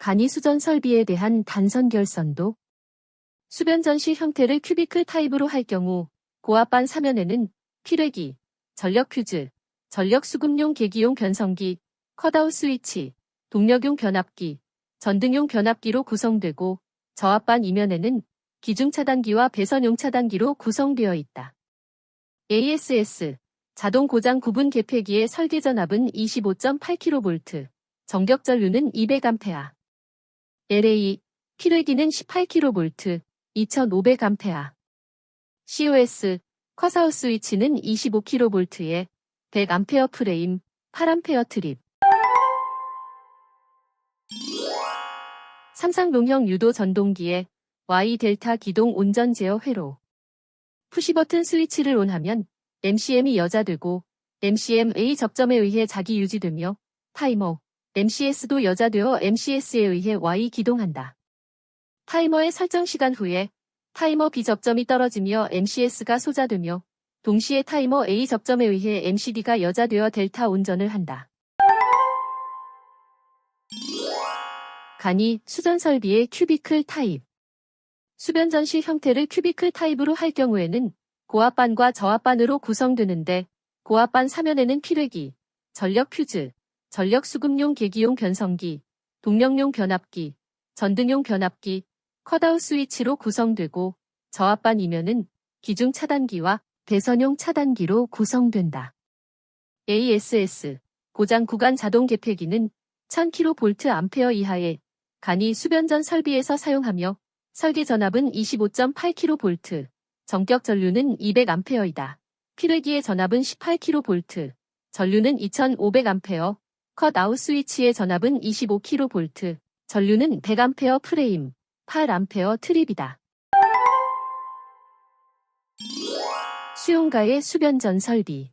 간이 수전 설비에 대한 단선 결선도. 수변 전시 형태를 큐비클 타입으로 할 경우 고압반 사면에는 필회기, 전력 퓨즈, 전력 수급용 계기용 변성기, 컷아웃 스위치, 동력용 변압기, 전등용 변압기로 구성되고 저압반 이면에는 기중 차단기와 배선용 차단기로 구성되어 있다. ASS, 자동 고장 구분 개폐기의 설계 전압은 25.8kV, 정격 전류는 200A. LA, 필회기는 18kV, 2500A. COS, 컷아웃 스위치는 25kV에 100A 프레임, 8A 트립. 삼상농형 유도 전동기에 Y 델타 기동 온전 제어 회로. 푸시버튼 스위치를 온하면 MCM이 여자되고 MCM-A 접점에 의해 자기 유지되며 타이머, MCS도 여자되어 MCS에 의해 Y 기동한다. 타이머의 설정 시간 후에 타이머 B 접점이 떨어지며 MCS가 소자되며 동시에 타이머 A 접점에 의해 MCD가 여자되어 델타 온전을 한다. 간이 수전 설비의 큐비클 타입. 수변 전시 형태를 큐비클 타입으로 할 경우에는 고압반과 저압반으로 구성되는데 고압반 사면에는 필회기, 전력 퓨즈, 전력 수급용 계기용 변성기, 동력용 변압기, 전등용 변압기, 컷아웃 스위치로 구성되고 저압반 이면은 기중 차단기와 배선용 차단기로 구성된다. ASS, 고장 구간 자동 개폐기는 1000kVA 이하의 간이 수변전 설비에서 사용하며 설계 전압은 25.8kV, 정격 전류는 200A이다. 필회기의 전압은 18kV, 전류는 2500A, 컷아웃 스위치의 전압은 25kV, 전류는 100A 프레임, 8A 트립이다. 수용가의 수변전 설비.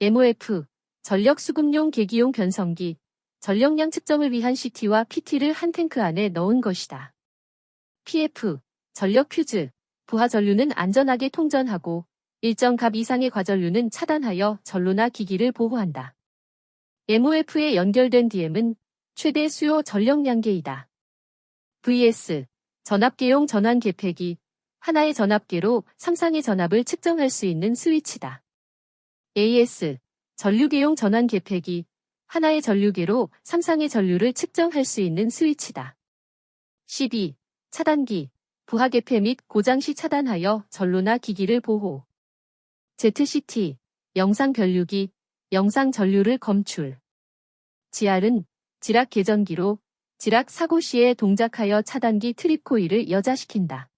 MOF, 전력 수급용 계기용 변성기, 전력량 측정을 위한 CT와 PT를 한 탱크 안에 넣은 것이다. PF, 전력 퓨즈, 부하 전류는 안전하게 통전하고 일정 값 이상의 과전류는 차단하여 전로나 기기를 보호한다. MOF에 연결된 DM은 최대 수요 전력량계이다. VS, 전압계용 전환 개폐기, 하나의 전압계로 3상의 전압을 측정할 수 있는 스위치다. AS, 전류계용 전환 개폐기, 하나의 전류계로 3상의 전류를 측정할 수 있는 스위치다. CB, 차단기, 부하 개폐 및 고장 시 차단하여 전로나 기기를 보호. ZCT, 영상 변류기, 영상 전류를 검출. GR은 지락 계전기로 지락 사고 시에 동작하여 차단기 트립 코일을 여자시킨다.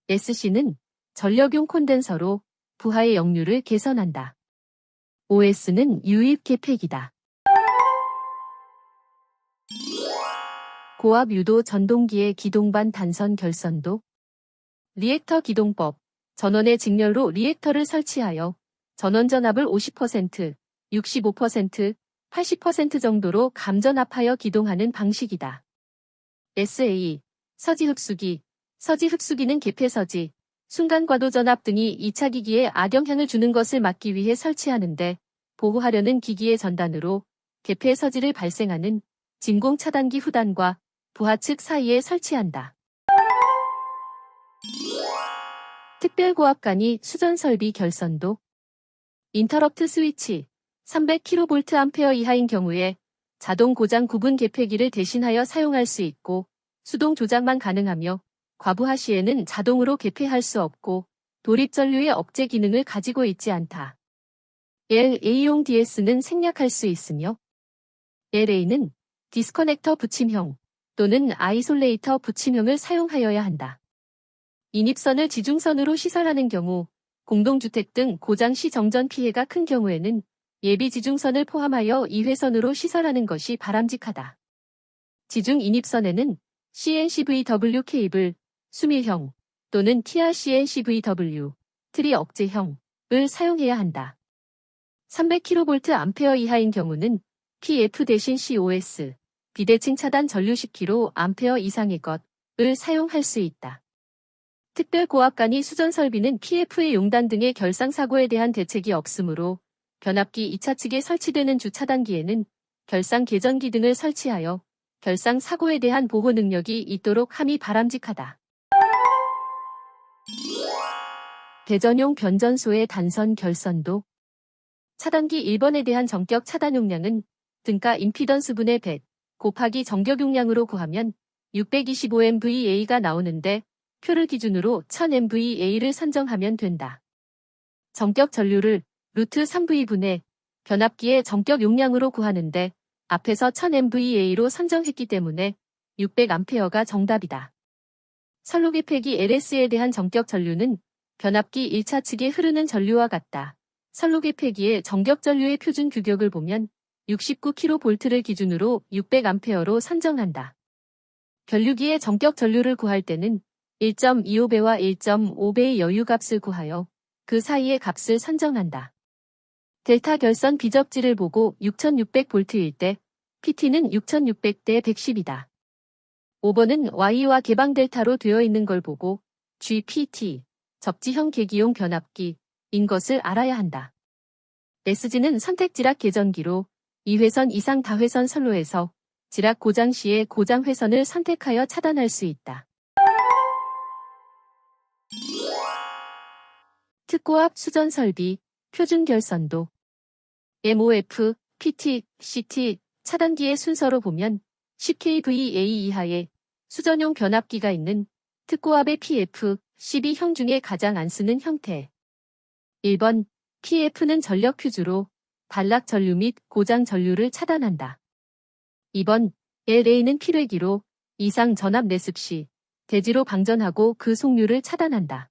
SC는 전력용 콘덴서로 부하의 역류를 개선한다. OS는 유입 개폐기다. 고압 유도 전동기의 기동반 단선 결선도. 리액터 기동법. 전원의 직렬로 리액터를 설치하여 전원 전압을 50%, 65%, 80% 정도로 감전압하여 기동하는 방식이다. SA, 서지 흡수기. 서지 흡수기는 개폐서지, 순간과도 전압 등이 2차 기기에 악영향을 주는 것을 막기 위해 설치하는데 보호하려는 기기의 전단으로 개폐 서지를 발생하는 진공 차단기 후단과 부하 측 사이에 설치한다. 특별고압간이 수전 설비 결선도. 인터럽트 스위치 300kVA 이하인 경우에 자동 고장 구분 개폐기를 대신하여 사용할 수 있고 수동 조작만 가능하며 과부하 시에는 자동으로 개폐할 수 없고 돌입 전류의 억제 기능을 가지고 있지 않다. LA용 DS는 생략할 수 있으며 LA는 디스커넥터 붙임형 또는 아이솔레이터 붙임형을 사용하여야 한다. 인입선을 지중선으로 시설하는 경우 공동주택 등 고장 시 정전 피해가 큰 경우에는 예비 지중선을 포함하여 2회선으로 시설하는 것이 바람직하다. 지중 인입선에는 CNCVW 케이블, 수밀형 또는 TRCNCVW, 트리 억제형을 사용해야 한다. 300kVA 이하인 경우는 PF 대신 COS, 비대칭 차단 전류 10kA 이상의 것을 사용할 수 있다. 특별고압간이 수전 설비는 PF의 용단 등의 결상사고에 대한 대책이 없으므로 변압기 2차 측에 설치되는 주 차단기에는 결상 계전기 등을 설치하여 결상 사고에 대한 보호 능력이 있도록 함이 바람직하다. 대전용 변전소의 단선 결선도. 차단기 1번에 대한 전격 차단 용량은 등가 임피던스분의 100 곱하기 전격 용량으로 구하면 625MVA가 나오는데 표를 기준으로 1000MVA를 산정하면 된다. 전격 전류를 루트 3V분의 변압기의 전격 용량으로 구하는데 앞에서 1000MVA로 산정했기 때문에 600A가 정답이다. 선로개폐기 LS에 대한 전격 전류는 변압기 1차 측에 흐르는 전류와 같다. 선로개폐기의 전격 전류의 표준 규격을 보면 69kV를 기준으로 600A로 산정한다. 변류기의 전격 전류를 구할 때는 1.25배와 1.5배의 여유값을 구하여 그 사이의 값을 산정한다. 델타 결선 비접지를 보고 6600V일 때 PT는 6600대 110이다. 5번은 Y와 개방 델타로 되어 있는 걸 보고 GPT, 접지형 계기용 변압기인 것을 알아야 한다. SG는 선택 지락 계전기로 2회선 이상 다회선 선로에서 지락 고장 시에 고장 회선을 선택하여 차단할 수 있다. 특고압 수전 설비, 표준 결선도. MOF, PT, CT, 차단기의 순서로 보면 10kVA 이하의 수전용 변압기가 있는 특고압의 PF, 12형 중에 가장 안 쓰는 형태. 1번, PF는 전력 퓨즈로 단락 전류 및 고장 전류를 차단한다. 2번, LA는 필회기로 이상 전압 내습 시 대지로 방전하고 그 속류를 차단한다.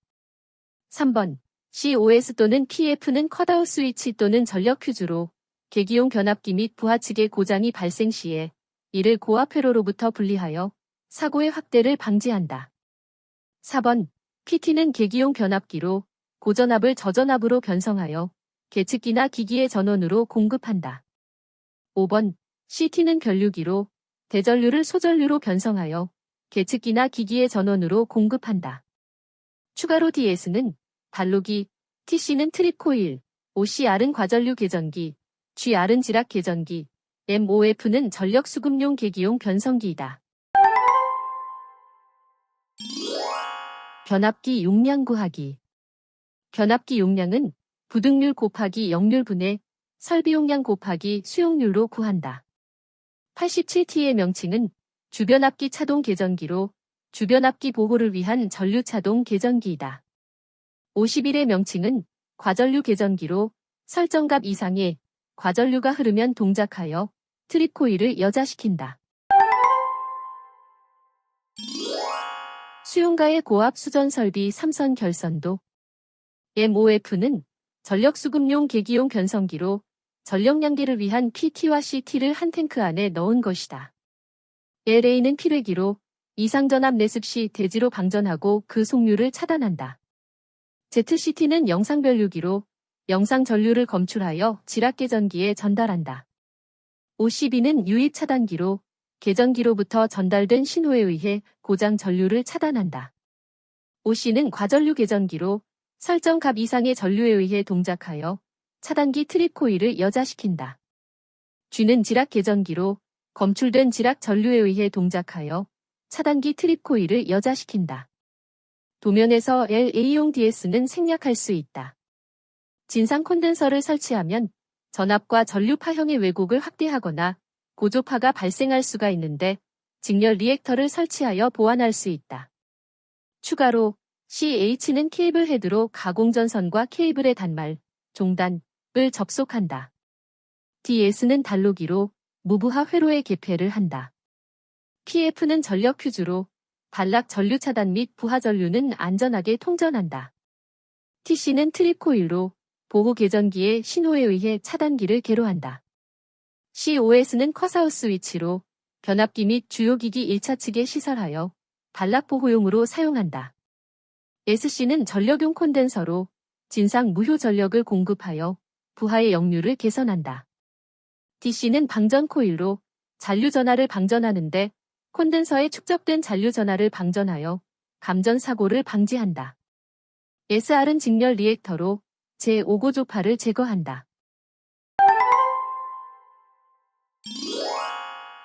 3번, COS 또는 PF는 컷아웃 스위치 또는 전력 퓨즈로 계기용 변압기 및 부하 측의 고장이 발생 시에 이를 고압 회로로부터 분리하여 사고의 확대를 방지한다. 4번, PT는 계기용 변압기로 고전압을 저전압으로 변성하여 계측기나 기기의 전원으로 공급한다. 5번, CT는 변류기로 대전류를 소전류로 변성하여 계측기나 기기의 전원으로 공급한다. 추가로 DS는 단로기, TC는 트립코일, OCR은 과전류 계전기, GR은 지락 계전기, MOF는 전력 수급용 계기용 변성기이다. 변압기 용량 구하기. 변압기 용량은 부등률 곱하기 역률분의 설비 용량 곱하기 수용률로 구한다. 87T의 명칭은 주변압기 차동 계전기로 주변압기 보호를 위한 전류 차동 계전기이다. 51의 명칭은 과전류 계전기로 설정값 이상의 과전류가 흐르면 동작하여 트립코일을 여자시킨다. 수용가의 고압 수전 설비 3선 결선도. MOF는 전력 수급용 계기용 변성기로 전력 양계를 위한 PT와 CT를 한 탱크 안에 넣은 것이다. LA는 필회기로 이상 전압 내습 시 대지로 방전하고 그 속류를 차단한다. ZCT는 영상 변류기로 영상 전류를 검출하여 지락 계전기에 전달한다. OCB는 유입 차단기로 계전기로부터 전달된 신호에 의해 고장 전류를 차단한다. OC는 과전류 계전기로 설정 값 이상의 전류에 의해 동작하여 차단기 트립코일을 여자시킨다. G는 지락 계전기로 검출된 지락 전류에 의해 동작하여 차단기 트립코일을 여자시킨다. 도면에서 LA용 DS는 생략할 수 있다. 진상 콘덴서를 설치하면 전압과 전류 파형의 왜곡을 확대하거나 고조파가 발생할 수가 있는데 직렬 리액터를 설치하여 보완할 수 있다. 추가로 CH는 케이블 헤드로 가공전선과 케이블의 단말, 종단을 접속한다. DS는 단로기로 무부하 회로의 개폐를 한다. PF는 전력 퓨즈로 단락 전류 차단 및 부하 전류는 안전하게 통전한다. TC는 트립코일로 보호 계전기의 신호에 의해 차단기를 개로한다. COS는 컷아웃 스위치로 변압기 및 주요 기기 1차 측에 시설하여 단락 보호용으로 사용한다. SC는 전력용 콘덴서로 진상 무효 전력을 공급하여 부하의 역류를 개선한다. DC는 방전 코일로 잔류 전하를 방전하는데 콘덴서에 축적된 잔류 전하를 방전하여 감전 사고를 방지한다. SR은 직렬 리액터로 제5고조파를 제거한다.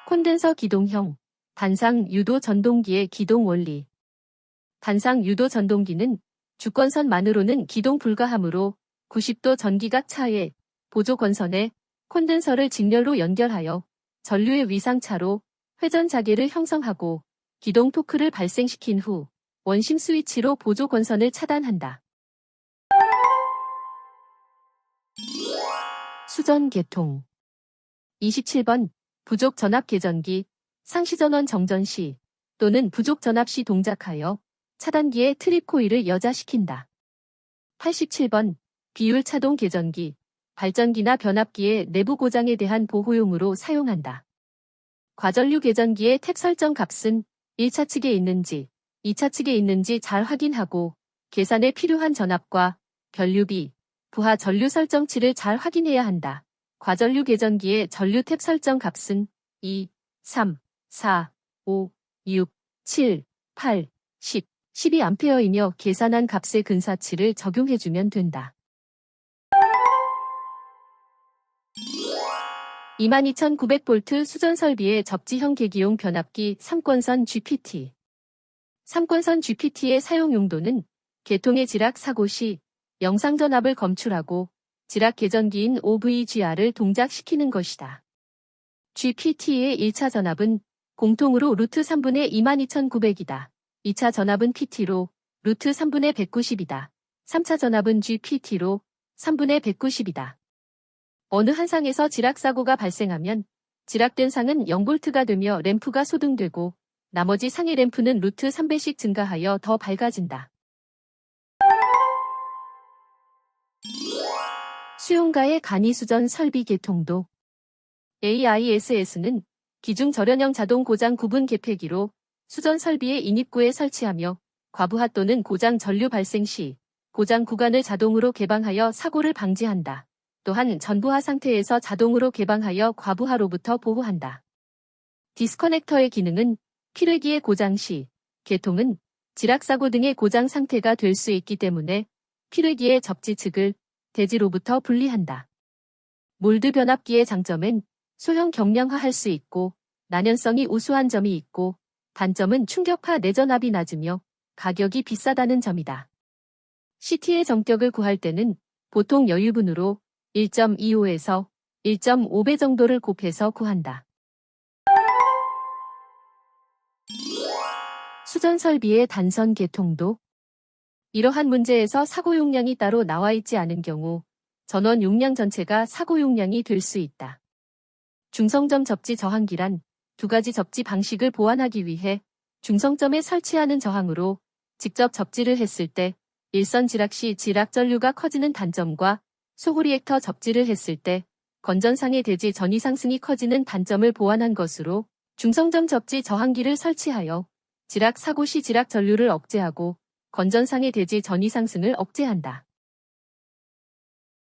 콘덴서 기동형, 반상 유도 전동기의 기동 원리. 반상 유도 전동기는 주권선만으로는 기동 불가하므로 90도 전기각 차에 보조 권선에 콘덴서를 직렬로 연결하여 전류의 위상차로 회전 자계를 형성하고 기동 토크를 발생시킨 후 원심 스위치로 보조 권선을 차단한다. 수전 개통 27번 부족 전압 계전기 상시 전원 정전 시 또는 부족 전압 시 동작하여 차단기의 트립 코일을 여자시킨다. 87번 비율 차동 계전기 발전기나 변압기의 내부 고장에 대한 보호용으로 사용한다. 과전류 계전기의 탭 설정 값은 1차 측에 있는지 2차 측에 있는지 잘 확인하고 계산에 필요한 전압과 변류비, 부하 전류 설정치를 잘 확인해야 한다. 과전류 계전기의 전류 탭 설정 값은 2, 3, 4, 5, 6, 7, 8, 10, 12A이며 계산한 값의 근사치를 적용해주면 된다. 22,900V 수전 설비의 접지형 계기용 변압기 3권선 GPT. 3권선 GPT의 사용 용도는 계통의 지락 사고 시 영상 전압을 검출하고 지락 계전기인 OVGR을 동작시키는 것이다. GPT의 1차 전압은 공통으로 루트 3분의 22,900이다. 2차 전압은 PT로 루트 3분의 190이다. 3차 전압은 GPT로 3분의 190이다. 어느 한 상에서 지락 사고가 발생하면 지락된 상은 0V가 되며 램프가 소등되고 나머지 상의 램프는 루트 3배씩 증가하여 더 밝아진다. 수용가의 간이수전 설비 개통도 AISS는 기중 절연형 자동 고장 구분 개폐기로 수전 설비의 인입구에 설치하며 과부하 또는 고장 전류 발생 시 고장 구간을 자동으로 개방하여 사고를 방지한다. 또한 전부하 상태에서 자동으로 개방하여 과부하로부터 보호한다. 디스커넥터의 기능은 필회기의 고장 시 개통은 지락사고 등의 고장 상태가 될 수 있기 때문에 필회기의 접지 측을 대지로부터 분리한다. 몰드 변압기의 장점은 소형 경량화할 수 있고 난연성이 우수한 점이 있고 단점은 충격파 내전압이 낮으며 가격이 비싸다는 점이다. CT의 정격을 구할 때는 보통 여유분으로 1.25에서 1.5배 정도를 곱해서 구한다. 수전 설비의 단선 개통도 이러한 문제에서 사고 용량이 따로 나와 있지 않은 경우 전원 용량 전체가 사고 용량이 될 수 있다. 중성점 접지 저항기란 두 가지 접지 방식을 보완하기 위해 중성점에 설치하는 저항으로 직접 접지를 했을 때 일선 지락 시 지락 전류가 커지는 단점과 소호리액터 접지를 했을 때 건전상의 대지 전위 상승이 커지는 단점을 보완한 것으로 중성점 접지 저항기를 설치하여 지락 사고 시 지락 전류를 억제하고 건전상의 대지 전위 상승을 억제한다.